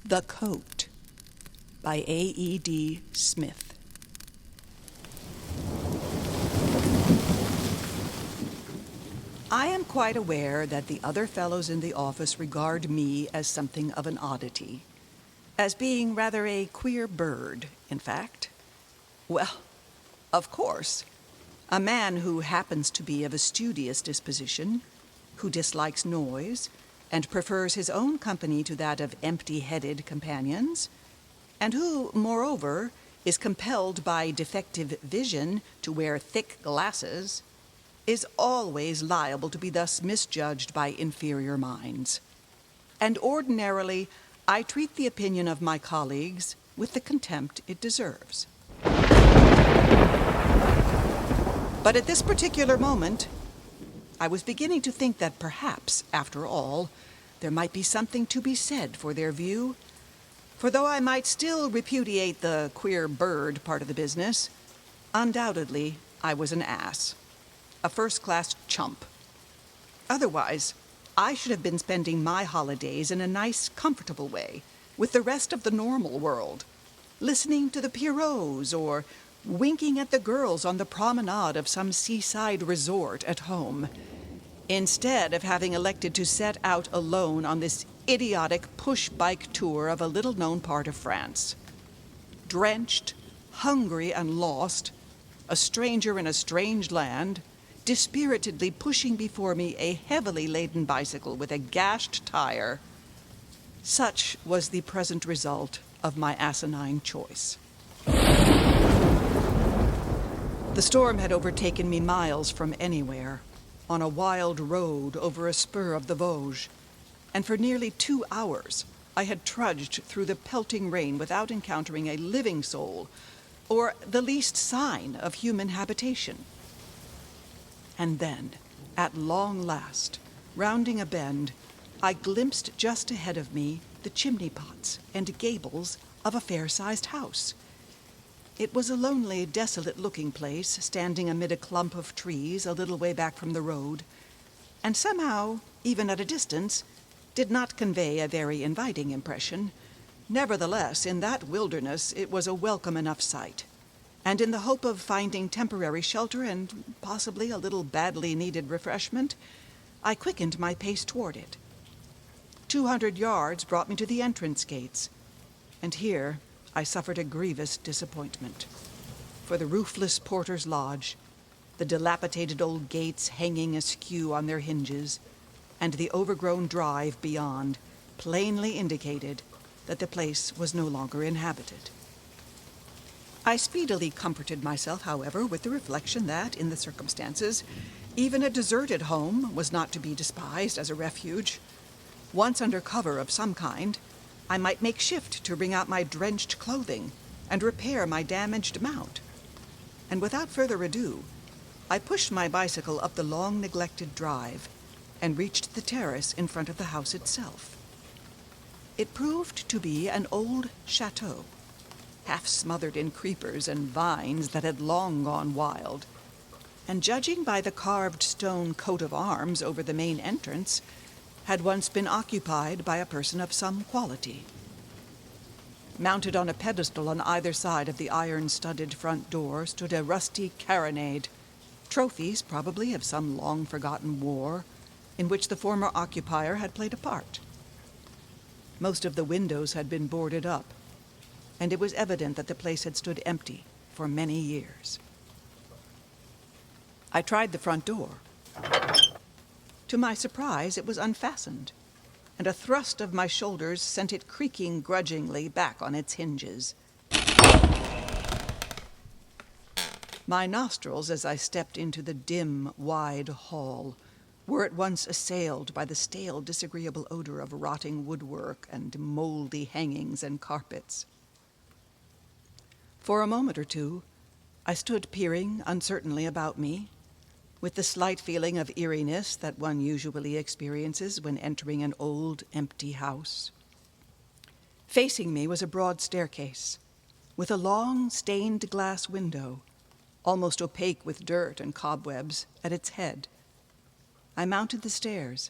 The Coat by A.E.D. Smith. I am quite aware that the other fellows in the office regard me as something of an oddity, as being rather a queer bird, in fact. Well, of course, a man who happens to be of a studious disposition, who dislikes noise, and prefers his own company to that of empty-headed companions, and who, moreover, is compelled by defective vision to wear thick glasses, is always liable to be thus misjudged by inferior minds. And ordinarily, I treat the opinion of my colleagues with the contempt it deserves. But at this particular moment, I was beginning to think that perhaps, after all, there might be something to be said for their view. For though I might still repudiate the queer bird part of the business, undoubtedly I was an ass, a first-class chump. Otherwise, I should have been spending my holidays in a nice, comfortable way, with the rest of the normal world, listening to the Pierrots or winking at the girls on the promenade of some seaside resort at home, instead of having elected to set out alone on this idiotic push-bike tour of a little-known part of France. Drenched, hungry, and lost, a stranger in a strange land, dispiritedly pushing before me a heavily laden bicycle with a gashed tire. Such was the present result of my asinine choice. The storm had overtaken me miles from anywhere, on a wild road over a spur of the Vosges, and for nearly 2 hours I had trudged through the pelting rain without encountering a living soul, or the least sign of human habitation. And then, at long last, rounding a bend, I glimpsed just ahead of me the chimney-pots and gables of a fair-sized house. It was a lonely, desolate-looking place, standing amid a clump of trees a little way back from the road, and somehow, even at a distance, did not convey a very inviting impression. Nevertheless, in that wilderness it was a welcome enough sight, and in the hope of finding temporary shelter and possibly a little badly needed refreshment, I quickened my pace toward it. 200 yards brought me to the entrance gates, and here I suffered a grievous disappointment. For the roofless porter's lodge, the dilapidated old gates hanging askew on their hinges, and the overgrown drive beyond plainly indicated that the place was no longer inhabited. I speedily comforted myself, however, with the reflection that, in the circumstances, even a deserted home was not to be despised as a refuge. Once under cover of some kind, I might make shift to wring out my drenched clothing and repair my damaged mount. And without further ado, I pushed my bicycle up the long-neglected drive and reached the terrace in front of the house itself. It proved to be an old chateau, half smothered in creepers and vines that had long gone wild, and judging by the carved stone coat of arms over the main entrance, had once been occupied by a person of some quality. Mounted on a pedestal on either side of the iron-studded front door stood a rusty carronade, trophies probably of some long-forgotten war in which the former occupier had played a part. Most of the windows had been boarded up, and it was evident that the place had stood empty for many years. I tried the front door. To my surprise, it was unfastened, and a thrust of my shoulders sent it creaking grudgingly back on its hinges. My nostrils, as I stepped into the dim, wide hall, were at once assailed by the stale, disagreeable odor of rotting woodwork and moldy hangings and carpets. For a moment or two, I stood peering uncertainly about me, with the slight feeling of eeriness that one usually experiences when entering an old, empty house. Facing me was a broad staircase, with a long, stained-glass window, almost opaque with dirt and cobwebs, at its head. I mounted the stairs,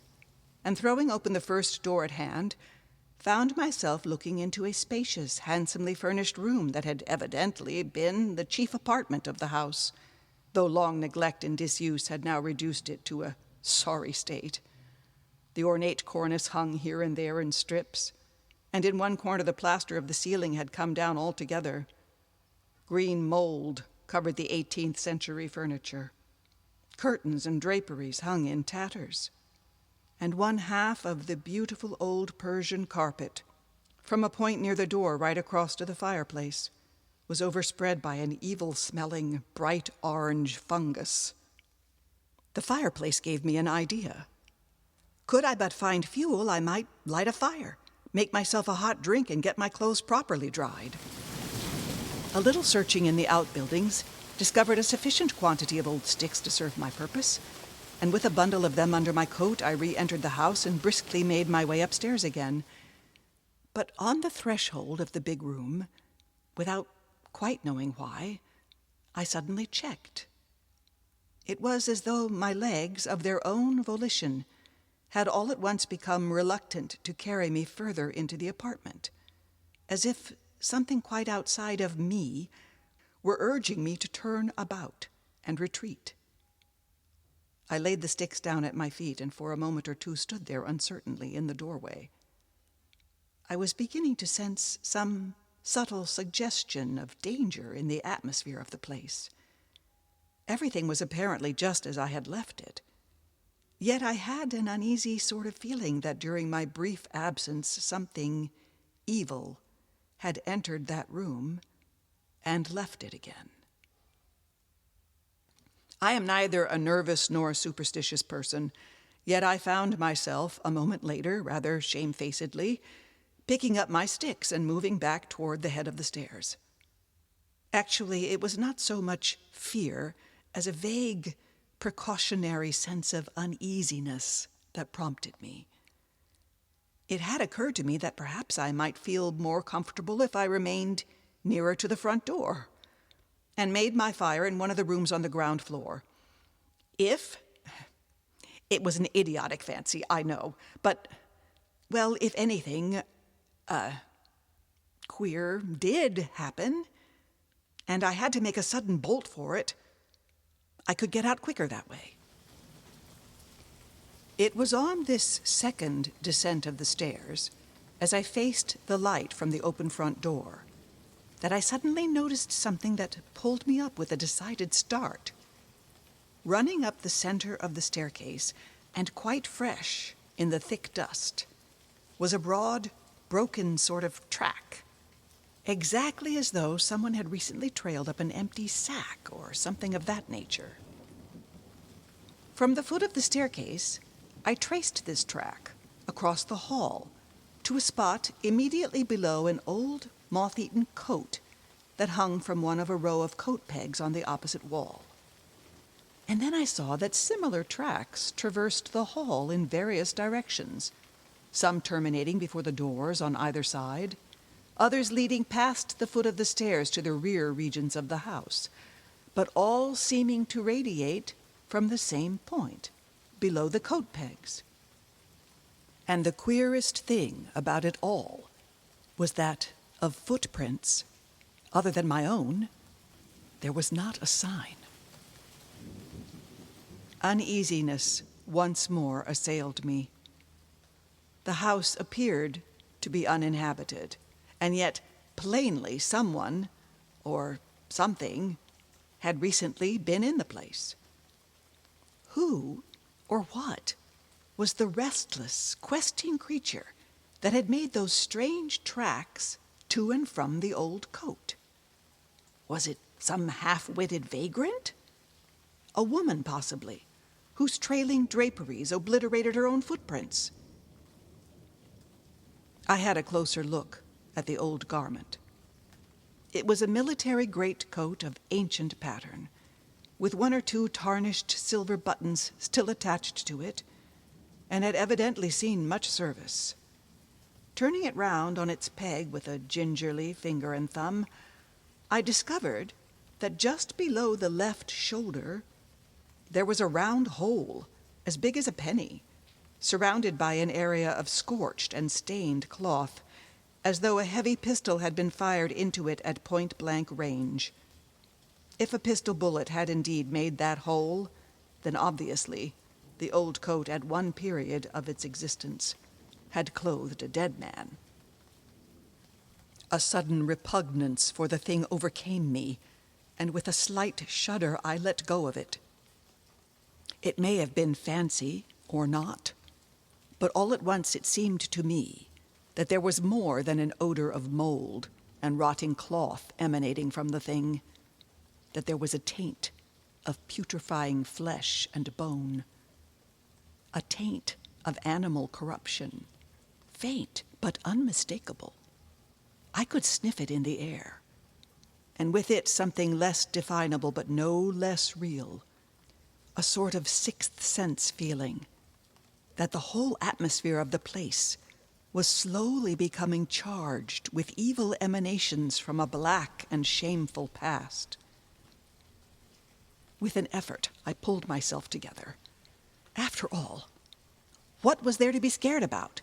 and throwing open the first door at hand, found myself looking into a spacious, handsomely furnished room that had evidently been the chief apartment of the house, though long neglect and disuse had now reduced it to a sorry state. The ornate cornice hung here and there in strips, and in one corner the plaster of the ceiling had come down altogether. Green mold covered the 18th century furniture. Curtains and draperies hung in tatters, and one half of the beautiful old Persian carpet, from a point near the door right across to the fireplace, was overspread by an evil-smelling, bright orange fungus. The fireplace gave me an idea. Could I but find fuel, I might light a fire, make myself a hot drink, and get my clothes properly dried. A little searching in the outbuildings discovered a sufficient quantity of old sticks to serve my purpose, and with a bundle of them under my coat, I re-entered the house and briskly made my way upstairs again. But on the threshold of the big room, without quite knowing why, I suddenly checked. It was as though my legs, of their own volition, had all at once become reluctant to carry me further into the apartment, as if something quite outside of me were urging me to turn about and retreat. I laid the sticks down at my feet and for a moment or two stood there uncertainly in the doorway. I was beginning to sense some subtle suggestion of danger in the atmosphere of the place. Everything was apparently just as I had left it. Yet I had an uneasy sort of feeling that during my brief absence something evil had entered that room and left it again. I am neither a nervous nor a superstitious person, yet I found myself, a moment later, rather shamefacedly, picking up my sticks and moving back toward the head of the stairs. Actually, it was not so much fear as a vague, precautionary sense of uneasiness that prompted me. It had occurred to me that perhaps I might feel more comfortable if I remained nearer to the front door, and made my fire in one of the rooms on the ground floor. It was an idiotic fancy, I know, but, well, if anything, queer did happen, and I had to make a sudden bolt for it, I could get out quicker that way. It was on this second descent of the stairs, as I faced the light from the open front door, that I suddenly noticed something that pulled me up with a decided start. Running up the center of the staircase, and quite fresh in the thick dust, was a broad, broken sort of track, exactly as though someone had recently trailed up an empty sack or something of that nature. From the foot of the staircase, I traced this track across the hall to a spot immediately below an old, moth-eaten coat that hung from one of a row of coat pegs on the opposite wall. And then I saw that similar tracks traversed the hall in various directions, some terminating before the doors on either side, others leading past the foot of the stairs to the rear regions of the house, but all seeming to radiate from the same point, below the coat pegs. And the queerest thing about it all was that of footprints, other than my own, there was not a sign. Uneasiness once more assailed me. The house appeared to be uninhabited, and yet plainly someone, or something, had recently been in the place. Who, or what, was the restless, questing creature that had made those strange tracks to and from the old coat? Was it some half-witted vagrant? A woman, possibly, whose trailing draperies obliterated her own footprints. I had a closer look at the old garment. It was a military greatcoat of ancient pattern, with one or two tarnished silver buttons still attached to it, and had evidently seen much service. Turning it round on its peg with a gingerly finger and thumb, I discovered that just below the left shoulder there was a round hole as big as a penny, surrounded by an area of scorched and stained cloth, as though a heavy pistol had been fired into it at point-blank range. If a pistol bullet had indeed made that hole, then obviously the old coat at one period of its existence had clothed a dead man. A sudden repugnance for the thing overcame me, and with a slight shudder I let go of it. It may have been fancy or not, but all at once it seemed to me that there was more than an odor of mold and rotting cloth emanating from the thing, that there was a taint of putrefying flesh and bone, a taint of animal corruption, faint but unmistakable. I could sniff it in the air, and with it something less definable but no less real, a sort of sixth sense feeling that the whole atmosphere of the place was slowly becoming charged with evil emanations from a black and shameful past. With an effort, I pulled myself together. After all, what was there to be scared about?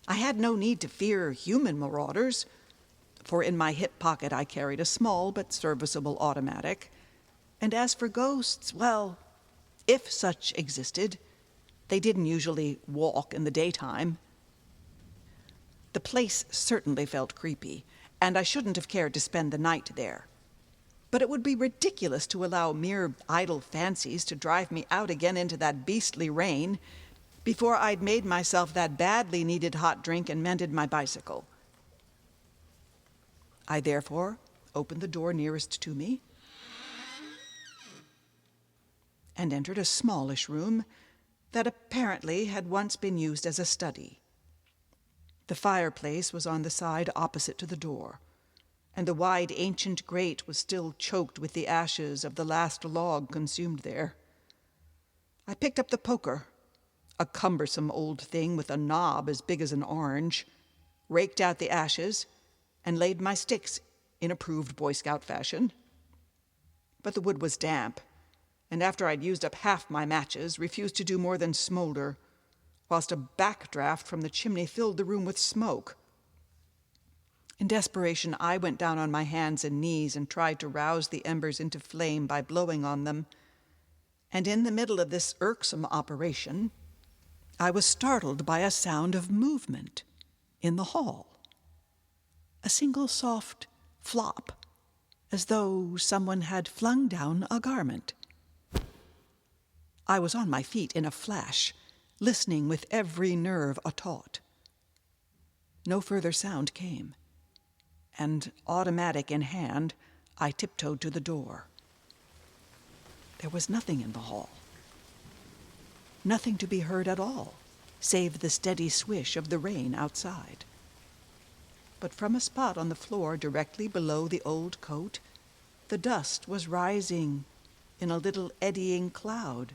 I had no need to fear human marauders, for in my hip pocket I carried a small but serviceable automatic, and as for ghosts, well, if such existed, they didn't usually walk in the daytime. The place certainly felt creepy, and I shouldn't have cared to spend the night there. But it would be ridiculous to allow mere idle fancies to drive me out again into that beastly rain before I'd made myself that badly needed hot drink and mended my bicycle. I therefore opened the door nearest to me and entered a smallish room that apparently had once been used as a study. The fireplace was on the side opposite to the door, and the wide ancient grate was still choked with the ashes of the last log consumed there. I picked up the poker, a cumbersome old thing with a knob as big as an orange, raked out the ashes, and laid my sticks in approved Boy Scout fashion. But the wood was damp, and after I'd used up half my matches, refused to do more than smolder, whilst a backdraft from the chimney filled the room with smoke. In desperation, I went down on my hands and knees and tried to rouse the embers into flame by blowing on them, and in the middle of this irksome operation, I was startled by a sound of movement in the hall. A single soft flop, as though someone had flung down a garment. I was on my feet in a flash, listening with every nerve ataut. No further sound came, and, automatic in hand, I tiptoed to the door. There was nothing in the hall. Nothing to be heard at all, save the steady swish of the rain outside. But from a spot on the floor directly below the old coat, the dust was rising in a little eddying cloud,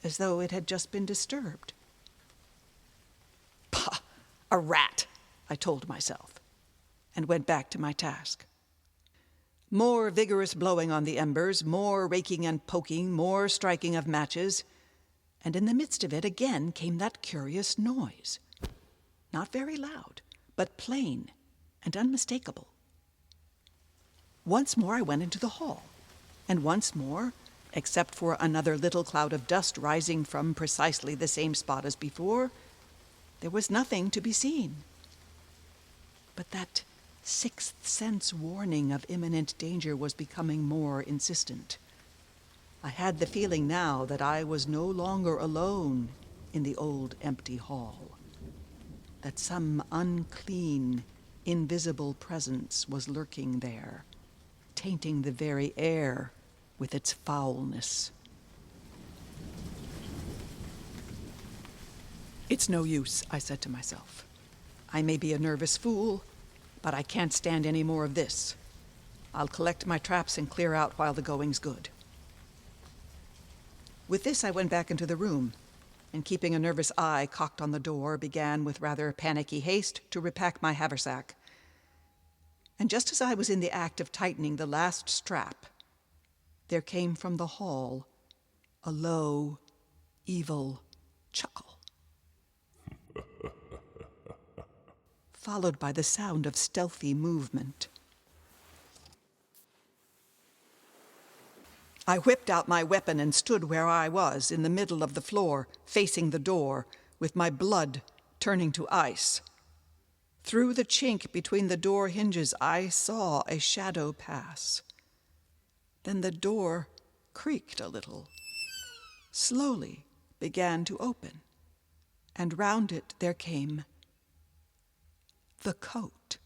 as though it had just been disturbed. Pah! A rat, I told myself, and went back to my task. More vigorous blowing on the embers, more raking and poking, more striking of matches, and in the midst of it again came that curious noise. Not very loud, but plain and unmistakable. Once more I went into the hall, and once more, except for another little cloud of dust rising from precisely the same spot as before, there was nothing to be seen. But that sixth sense warning of imminent danger was becoming more insistent. I had the feeling now that I was no longer alone in the old empty hall, that some unclean, invisible presence was lurking there, tainting the very air with its foulness. It's no use, I said to myself. I may be a nervous fool, but I can't stand any more of this. I'll collect my traps and clear out while the going's good. With this, I went back into the room, and keeping a nervous eye cocked on the door, began with rather panicky haste to repack my haversack. And just as I was in the act of tightening the last strap, there came from the hall a low, evil chuckle. followed by the sound of stealthy movement. I whipped out my weapon and stood where I was, in the middle of the floor, facing the door, with my blood turning to ice. Through the chink between the door hinges, I saw a shadow pass. Then the door creaked a little, slowly began to open, and round it there came the coat.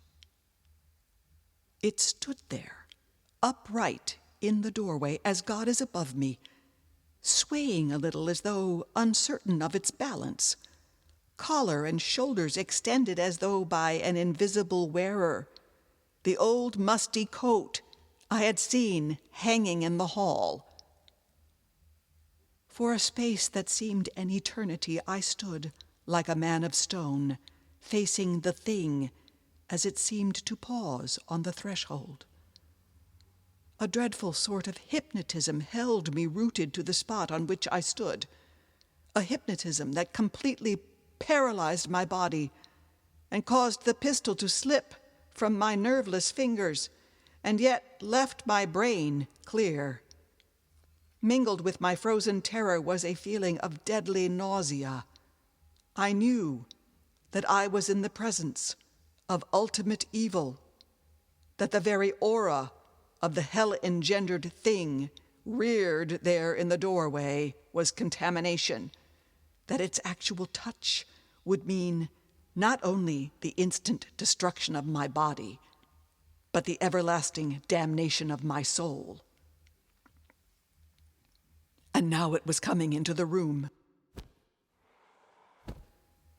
It stood there, upright in the doorway, as God is above me, swaying a little as though uncertain of its balance, collar and shoulders extended as though by an invisible wearer, the old musty coat I had seen hanging in the hall. For a space that seemed an eternity, I stood like a man of stone, facing the thing as it seemed to pause on the threshold. A dreadful sort of hypnotism held me rooted to the spot on which I stood, a hypnotism that completely paralyzed my body and caused the pistol to slip from my nerveless fingers, and yet left my brain clear. Mingled with my frozen terror was a feeling of deadly nausea. I knew that I was in the presence of ultimate evil, that the very aura of the hell-engendered thing reared there in the doorway was contamination, that its actual touch would mean not only the instant destruction of my body, but the everlasting damnation of my soul. And now it was coming into the room.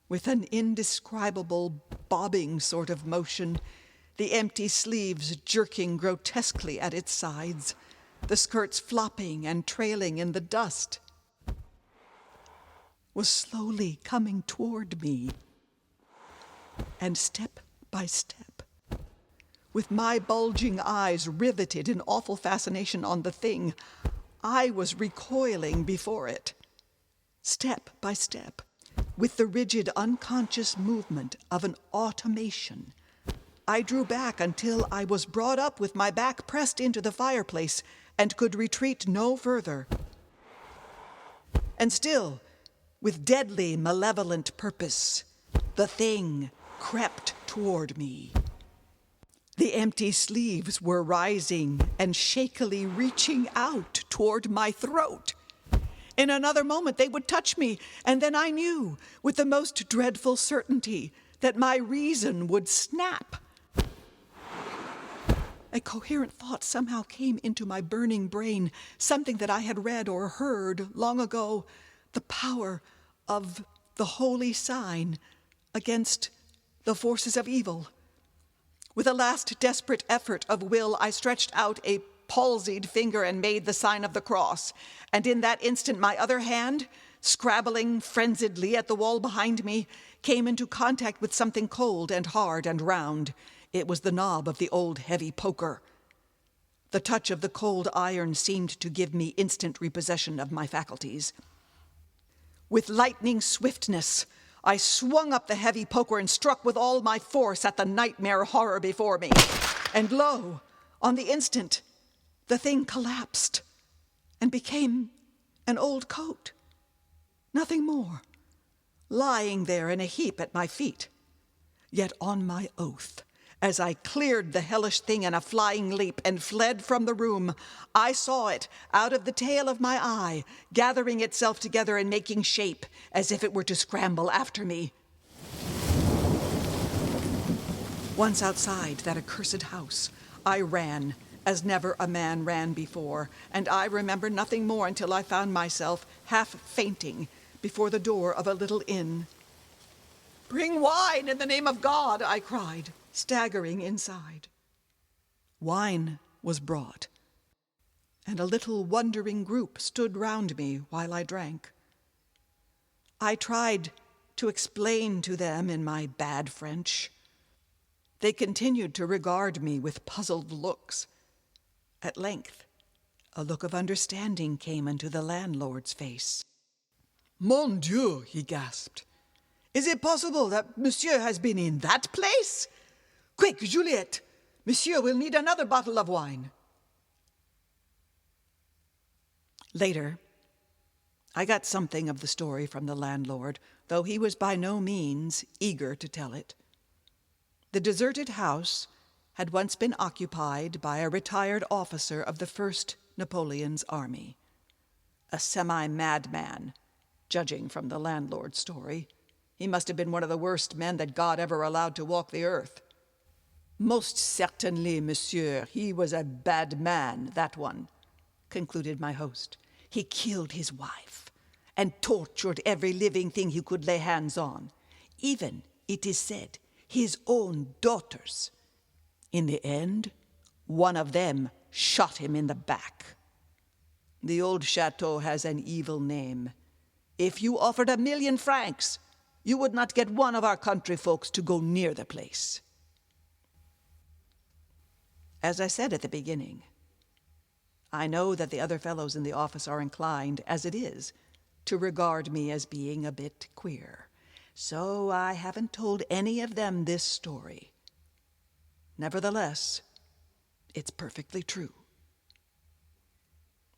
With an indescribable, bobbing sort of motion, the empty sleeves jerking grotesquely at its sides, the skirts flopping and trailing in the dust, was slowly coming toward me. And step by step, with my bulging eyes riveted in awful fascination on the thing, I was recoiling before it. Step by step, with the rigid, unconscious movement of an automation, I drew back until I was brought up with my back pressed into the fireplace and could retreat no further. And still, with deadly, malevolent purpose, the thing crept toward me. The empty sleeves were rising and shakily reaching out toward my throat. In another moment they would touch me, and then I knew, with the most dreadful certainty, that my reason would snap. A coherent thought somehow came into my burning brain, something that I had read or heard long ago, the power of the holy sign against the forces of evil. With a last desperate effort of will, I stretched out a palsied finger and made the sign of the cross, and in that instant my other hand, scrabbling frenziedly at the wall behind me, came into contact with something cold and hard and round. It was the knob of the old heavy poker. The touch of the cold iron seemed to give me instant repossession of my faculties. With lightning swiftness, I swung up the heavy poker and struck with all my force at the nightmare horror before me. And lo, on the instant, the thing collapsed and became an old coat. Nothing more, lying there in a heap at my feet. Yet on my oath, as I cleared the hellish thing in a flying leap and fled from the room, I saw it, out of the tail of my eye, gathering itself together and making shape, as if it were to scramble after me. Once outside that accursed house, I ran, as never a man ran before, and I remember nothing more until I found myself, half fainting, before the door of a little inn. "Bring wine in the name of God," I cried, staggering inside. Wine was brought, and a little wondering group stood round me while I drank. I tried to explain to them in my bad French. They continued to regard me with puzzled looks. At length, a look of understanding came into the landlord's face. "Mon Dieu," he gasped. Is it possible that Monsieur has been in that place? Quick, Juliet! Monsieur will need another bottle of wine. Later, I got something of the story from the landlord, though he was by no means eager to tell it. The deserted house had once been occupied by a retired officer of the First Napoleon's army, a semi-madman, judging from the landlord's story. He must have been one of the worst men that God ever allowed to walk the earth. Most certainly, monsieur, he was a bad man, that one, concluded my host. He killed his wife and tortured every living thing he could lay hands on, even, it is said, his own daughters. In the end, one of them shot him in the back. The old chateau has an evil name. If you offered 1,000,000 francs, you would not get one of our country folks to go near the place. As I said at the beginning, I know that the other fellows in the office are inclined, as it is, to regard me as being a bit queer. So I haven't told any of them this story. Nevertheless, it's perfectly true.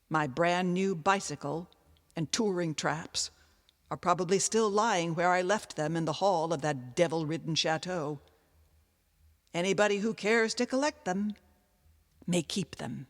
My brand new bicycle and touring traps are probably still lying where I left them in the hall of that devil-ridden chateau. Anybody who cares to collect them may keep them.